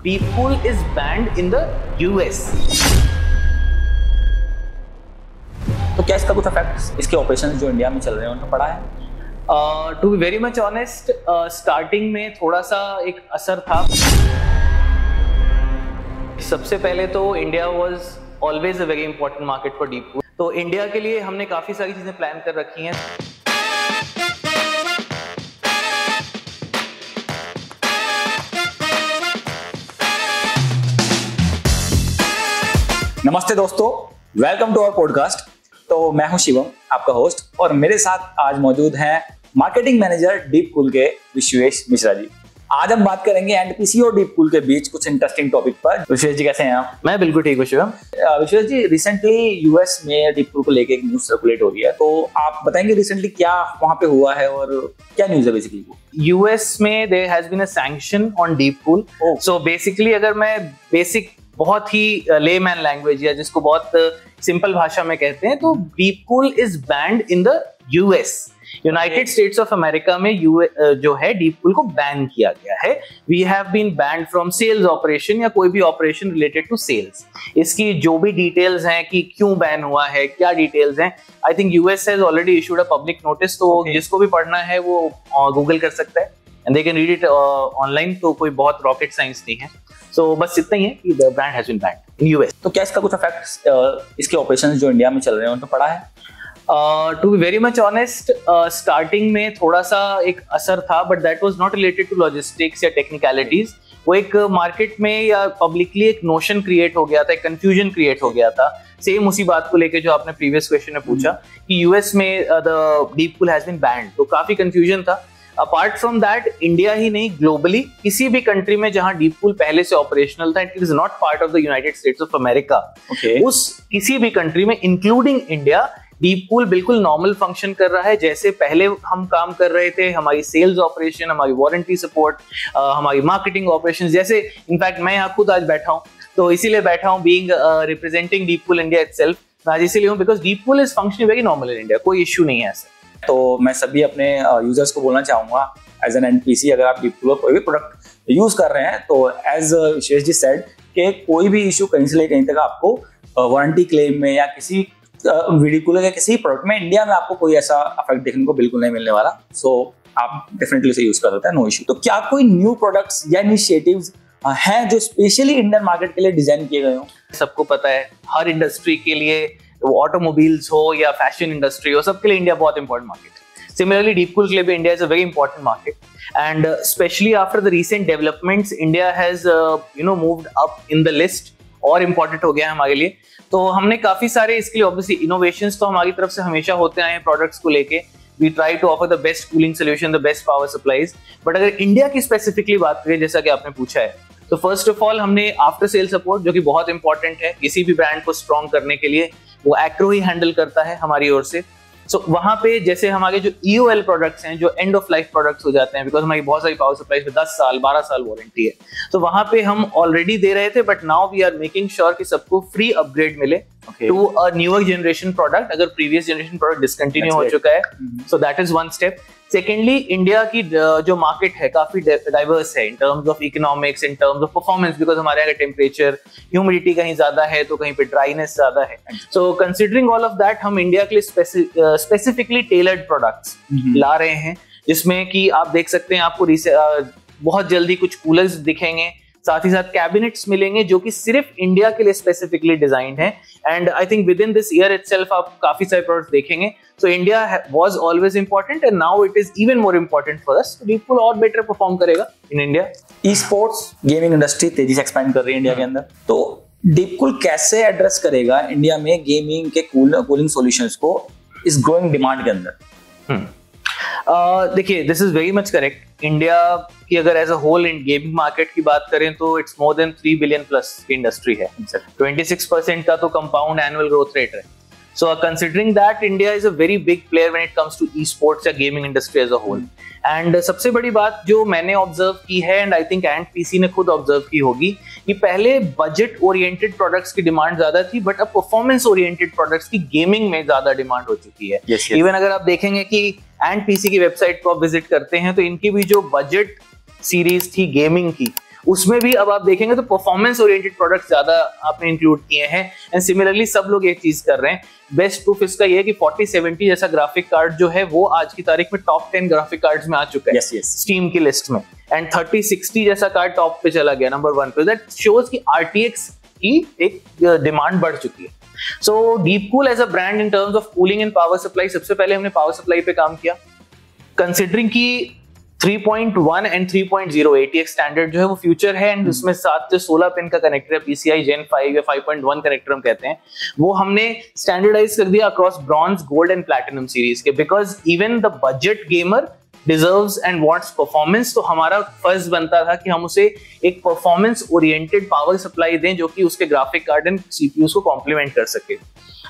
Deeppool is banned in the US. तो क्या इसका कुछ इफेक्ट इसके ऑपरेशंस जो इंडिया में चल रहे हैं उन पर पड़ा है? To be very much honest, starting में थोड़ा सा एक असर था। सबसे पहले तो India was always a very important market for Deeppool। तो इंडिया के लिए हमने काफी सारी चीजें प्लान कर रखी हैं। नमस्ते दोस्तों, वेलकम टू आवर पॉडकास्ट। तो मैं हूं शिवम, आपका होस्ट, और मेरे साथ आज मौजूद हैं मार्केटिंग मैनेजर Deeppool के विश्वेश मिश्रा जी। आज हम बात करेंगे एनपीसी और Deeppool के बीच कुछ इंटरेस्टिंग टॉपिक पर। विश्वेश जी, कैसे हैं आप? मैं बिल्कुल ठीक हूँ शिवम। विश्वेश जी, रिसेंटली यूएस में Deeppool को लेके एक न्यूज सर्कुलेट हो रही है, तो आप बताएंगे रिसेंटली क्या वहां पे हुआ है और क्या न्यूज है बेसिकली? यूएस में there has been a sanction on Deeppool। So basically अगर मैं बेसिक बहुत ही लेमैन लैंग्वेज या जिसको बहुत सिंपल भाषा में कहते हैं, तो Deeppool is banned in the US. United States of America में जो है Deeppool को बैन किया गया है। We have been banned from sales operation या कोई भी ऑपरेशन रिलेटेड टू सेल्स। इसकी जो भी डिटेल्स हैं कि क्यों बैन हुआ है, क्या डिटेल्स हैं, I think US has already issued a public notice. तो जिसको भी पढ़ना है वो गूगल कर सकता है and they can read it online. तो कोई बहुत रॉकेट साइंस नहीं है। सो बस इतना ही है कि the brand has been banned in US. तो क्या इसका कुछ इफेक्ट इसके ऑपरेशंस जो इंडिया में चल रहे हैं उन पर पड़ा है? To be very much honest, starting में थोड़ा सा एक असर था, but that was not related to logistics या टेक्निकलिटीज। वो एक मार्केट में या पब्लिकली एक नोशन क्रिएट हो गया था, एक कंफ्यूजन क्रिएट हो गया था। सेम उसी बात को लेके जो आपने प्रीवियस क्वेश्चन में पूछा कि यूएस में the Deeppool has been banned, तो काफी कंफ्यूजन था। अपार्ट फ्रॉम दैट, इंडिया ही नहीं, ग्लोबली किसी भी कंट्री में जहां Deeppool पहले से ऑपरेशनल था, it is not part of the United States of America, उस किसी भी कंट्री में इंक्लूडिंग इंडिया, Deeppool बिल्कुल नॉर्मल फंक्शन कर रहा है जैसे पहले हम काम कर रहे थे। हमारी सेल्स ऑपरेशन, हमारी वारंटी सपोर्ट, हमारी मार्केटिंग ऑपरेशन, जैसे इनफैक्ट मैं यहाँ खुद आज बैठा हूँ, तो इसीलिए बैठा हूँ being representing Deeppool India itself. आज इसीलिए हूँ because Deeppool is functioning very normal in India, कोई इशू नहीं है ऐसा। तो मैं सभी अपने यूजर्स को बोलना चाहूंगा, एज एन एनपीसी अगर आप Deeppool का कोई भी प्रोडक्ट यूज कर रहे हैं, तो एज विशेष जी सेड कि कोई भी इशू कहीं से लेकर कहीं तक आपको वारंटी क्लेम में या किसी Deeppool के किसी प्रोडक्ट में इंडिया में आपको कोई ऐसा इफेक्ट देखने को बिल्कुल नहीं मिलने वाला। सो आप डेफिनेटली इसे यूज कर सकते हैं, नो इशू। तो क्या कोई न्यू प्रोडक्ट्स या इनिशिएटिव्स हैं जो स्पेशली इंडियन मार्केट के लिए डिजाइन किए गए हो? सबको पता है हर इंडस्ट्री के लिए, वो ऑटोमोबाइल्स हो या फैशन इंडस्ट्री हो, सबके लिए इंडिया बहुत इंपॉर्टेंट मार्केट है। सिमिलरली Deeppool के लिए भी India is a very important market, and specially after the recent developments India has moved up in the list और इम्पोर्टेंट हो गया है हमारे लिए। तो हमने काफी सारे इसके लिए ऑब्वियसली इनोवेशंस तो हमारी तरफ से हमेशा होते आए हैं प्रोडक्ट्स को लेके। We try to offer the best cooling solution, the best power supplies. But अगर इंडिया की स्पेसिफिकली बात करें, जैसा कि आपने पूछा है, तो फर्स्ट ऑफ ऑल हमने आफ्टर सेल सपोर्ट, जो कि बहुत इंपॉर्टेंट है किसी भी ब्रांड को स्ट्रॉन्ग करने के लिए, वो एक्रो ही हैंडल करता है हमारी ओर से। सो वहां पे जैसे हमारे जो EOL प्रोडक्ट्स हैं, जो एंड ऑफ लाइफ प्रोडक्ट्स हो जाते हैं, बिकॉज हमारी बहुत सारी पावर सप्लाईज में 10 साल 12 साल वारंटी है, तो वहां पे हम ऑलरेडी दे रहे थे, but now we are making sure कि सबको फ्री अपग्रेड मिले to a newer generation product, अगर प्रीवियस जनरेशन प्रोडक्ट डिसकंटिन्यू हो चुका है। So that is one step. Secondly, India की जो मार्केट है काफी डाइवर्स है in terms of economics, in terms of performance, because हमारे यहाँ टेम्परेचर, ह्यूमिडिटी कहीं ज्यादा है तो कहीं पे ड्राइनेस ज्यादा है। So considering all of that, हम इंडिया के लिए स्पेसिफिकली टेलर्ड प्रोडक्ट्स ला रहे हैं, जिसमें कि आप देख सकते हैं आपको बहुत जल्दी कुछ कूलर्स दिखेंगे, साथ ही साथ कैबिनेट्स मिलेंगे जो कि सिर्फ इंडिया के लिए स्पेसिफिकली डिजाइंड है। And I think with in this year itself आप काफी सारे प्रोडक्ट्स देखेंगे। So India was always important and now it is even more important for us. Deeppool और बेटर परफॉर्म करेगा in India. E sports gaming industry तेजी से expand कर रही है इंडिया के अंदर, तो Deeppool कैसे एड्रेस करेगा इंडिया में गेमिंग के कूलिंग सॉल्यूशंस को इस ग्रोइंग डिमांड के अंदर? देखिए, this is very much correct. India की अगर as a whole in gaming market की बात करें तो it's more than 3 billion plus की इंडस्ट्री है। 26% का तो कंपाउंड एनुअल ग्रोथ रेट है। So considering that, India is a very big player when it comes to esports या gaming industry as a whole. And सबसे बड़ी बात जो मैंने ऑब्जर्व की है, एंड आई थिंक एनपीसी ने खुद ऑब्जर्व की होगी, कि पहले बजट ओरिएंटेड प्रोडक्ट्स की डिमांड ज्यादा थी, बट अब परफॉर्मेंस ओरिएंटेड प्रोडक्ट्स की गेमिंग में ज्यादा डिमांड हो चुकी है। इवन अगर आप देखेंगे कि एनपीसी की वेबसाइट को आप विजिट करते हैं, तो इनकी भी जो बजट सीरीज थी गेमिंग की, उसमें भी अब आप देखेंगे तो परफॉर्मेंस ओरिएंटेड प्रोडक्ट्स ज्यादा आपने इंक्लूड किए हैं। एंड सिमिलरली सब लोग एक चीज कर रहे हैं। बेस्ट प्रूफ इसका ये है कि 4070 जैसा ग्राफिक कार्ड जो है वो आज की तारीख में टॉप 10 ग्राफिक कार्ड्स में आ चुका है स्टीम की लिस्ट में। एंड 3060 जैसा कार्ड टॉप पे चला गया नंबर 1 पे। दैट शोज कि RTX की एक डिमांड बढ़ चुकी है। So Deepcool as a brand in terms of cooling and power supply, सबसे पहले हमने पावर सप्लाई पे काम किया, कंसिडरिंग की 3.1 एंड 3.0 ATX स्टैंडर्ड जो है वो फ्यूचर है। एंड उसमें 7 से 16 पिन का कनेक्टर है, PCI Gen 5 या 5.1 कनेक्टर हम कहते हैं, वो हमने स्टैंडर्डाइज कर दिया across bronze, gold and platinum series के। Because even the budget gamer deserves and wants performance, तो हमारा फर्ज बनता था कि हम उसे एक परफॉर्मेंस ओरिएंटेड पावर सप्लाई दें जो कि उसके ग्राफिक कार्ड एंड CPUs को कॉम्प्लीमेंट कर सके।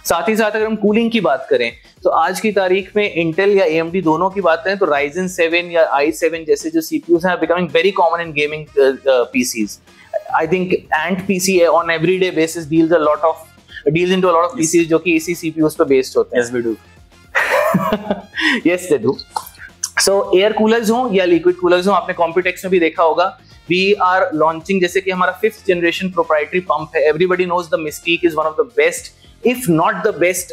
साथ ही साथ अगर हम कूलिंग की बात करें तो आज की तारीख में इंटेल या AMD दोनों की बात करें तो Ryzen 7 या i7 जैसे जो CPUs हैं becoming very common in gaming PCs. I think Ant PC on everyday basis deals into a lot of PCs जो कि इसी CPUs पे बेस्ड होते हैं. Yes we do. Yes they do. So air coolers हो या liquid coolers हो, आपने Computex में भी देखा होगा, we are launching, जैसे कि हमारा 5th generation proprietary pump है. Everybody knows the Mystique is one of the best, if not the best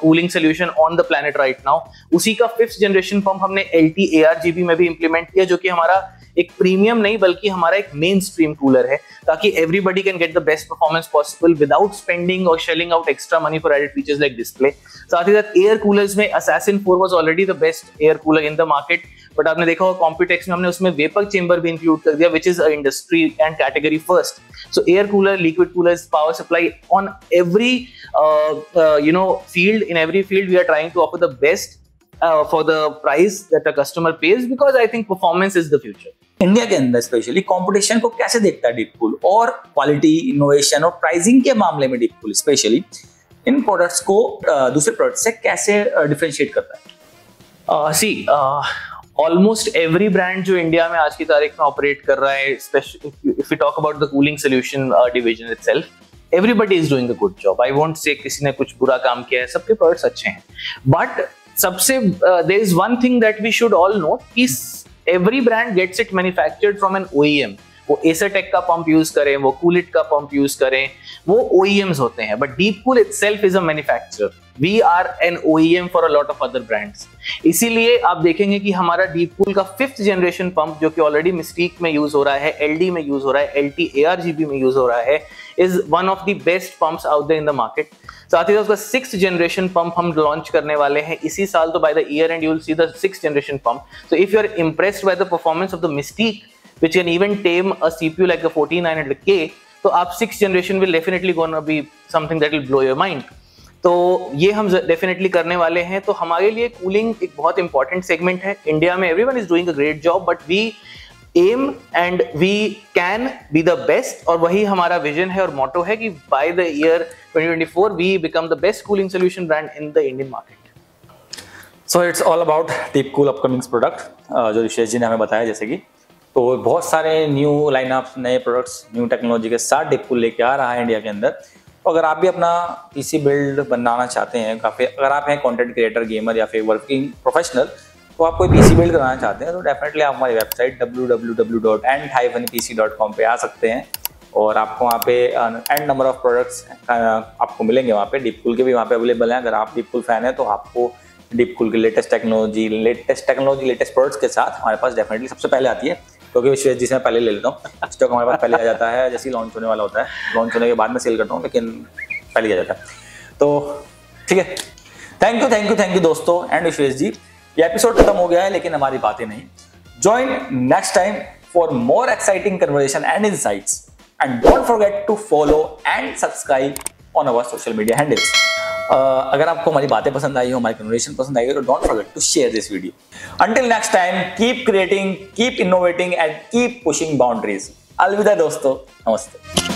cooling solution on the planet right now. उसी का 5th generation pump हमने LT ARGB में भी implement किया, जो कि हमारा एक प्रीमियम नहीं बल्कि हमारा एक मेन स्ट्रीम कूलर है, ताकि everybody can get the best performance possible without spending or shelling out extra money for added features like display. साथ ही साथ एयर कूलर्स में Assassin 4 was already the best air cooler in the market, but आपने देखा होगा Computex में हमने उसमें vapour chamber भी इंक्लूड कर दिया, which is a industry and category first. So air cooler, liquid coolers, power supply on every field, in every field we are trying to offer the best for the price that a customer pays, because I think performance is the future. India के अंदर specially competition को कैसे देखता है Deepcool, और quality, innovation और pricing के मामले में Deepcool स्पेशली इन प्रोडक्ट्स को दूसरे प्रोडक्ट्स से कैसे डिफरेंशिएट करता है? ऑलमोस्ट एवरी ब्रांड जो इंडिया में आज की तारीख में ऑपरेट कर रहा है, if you talk about the cooling solution division itself, everybody is doing a good job. I won't say किसी ने कुछ बुरा काम किया है, सबके प्रोडक्ट्स अच्छे हैं. बट सबसे there is one thing that we should all know कि every brand gets it manufactured from an OEM. वो एसरटेक का पंप यूज करें, वो कूलिट का पंप यूज करें, वो OEMs होते हैं. But Deepcool itself is a manufacturer. We are an OEM for a lot of other brands. इसीलिए आप देखेंगे कि हमारा Deepcool का 5th जनरेशन पंप जो कि ऑलरेडी Mystique में यूज हो रहा है, LD में यूज हो रहा है, LT ARGB में यूज हो रहा है, is one of the best pumps out there in the market. साथ ही साथ उसका 6th जनरेशन पंप हम लॉन्च करने वाले हैं इसी साल. तो by the year end you will see the 6th generation pump. So if you are impressed by the performance of the Mystique, which can even tame a CPU like the 14900K, तो आप 6th generation will definitely gonna be something that will blow your mind. तो ये हम definitely करने वाले हैं. तो हमारे लिए कूलिंग एक बहुत इंपॉर्टेंट सेगमेंट है. इंडिया में everyone is doing a great job, but we aim and we can be the best, और वही हमारा विजन है और मोटो है कि by the year 2024 we become the best cooling solution brand in the Indian market. So it's all about Deepcool upcoming product, जो विशेष जी ने हमें बताया. जैसे कि तो बहुत सारे न्यू लाइनअप, नए प्रोडक्ट्स, न्यू टेक्नोलॉजी के साथ Deepcool लेके आ रहा है इंडिया के अंदर. तो अगर आप भी अपना PC बिल्ड बनाना चाहते हैं, काफ़ी अगर आप हैं कंटेंट क्रिएटर, गेमर या फिर वर्किंग प्रोफेशनल, तो आप कोई PC बिल्ड कराना चाहते हैं तो डेफिनेटली आप हमारी वेबसाइट www.ant-pc.com पे आ सकते हैं, और आपको वहाँ पे एंड नंबर ऑफ प्रोडक्ट्स आपको मिलेंगे. वहाँ पे Deepcool के भी वहाँ पे अवेलेबल हैं. अगर आप Deepcool फैन है तो आपको Deepcool की लेटेस्ट टेक्नोलॉजी, लेटेस्ट प्रोडक्ट्स के साथ हमारे पास डेफिनेटली सबसे पहले आती है, क्योंकि विशेष जी से मैं पहले ले लेता हूँ. स्टॉक हमारे पास पहले आ जाता है, जैसे ही लॉन्च होने वाला होता है. लॉन्च होने के बाद में सेल करता हूँ, लेकिन पहले आ जाता है. तो ठीक है, थैंक यू दोस्तों. एंड विशेष जी, ये एपिसोड खत्म हो गया है, लेकिन हमारी बातें नहीं. Join next time for more exciting conversation and insights, and don't forget to follow and subscribe on our social media handles. अगर आपको हमारी बातें पसंद आई हो, हमारी कन्वर्सेशन पसंद आई हो, तो don't forget to share this video. Until next time, keep creating, keep innovating and keep pushing boundaries. अलविदा दोस्तों, नमस्ते.